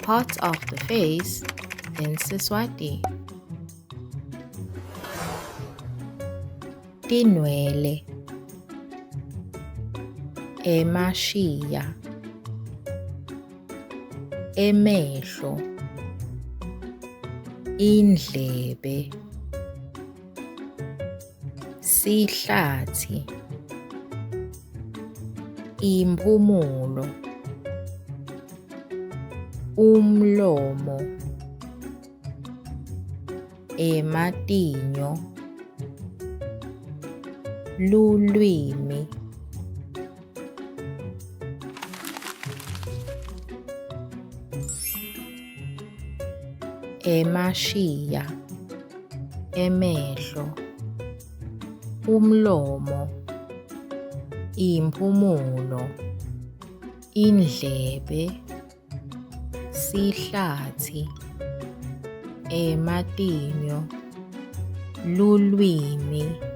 Parts of the face in Siswati. Tinwele, emashiya, emehlo, indlebe, sihlathi, impumulo, umlomo, ematinyo, lulwimi, emashiya, emehlo, umlomo, impumulo, indlebe, sihlathi, ematinyo, lulwimi.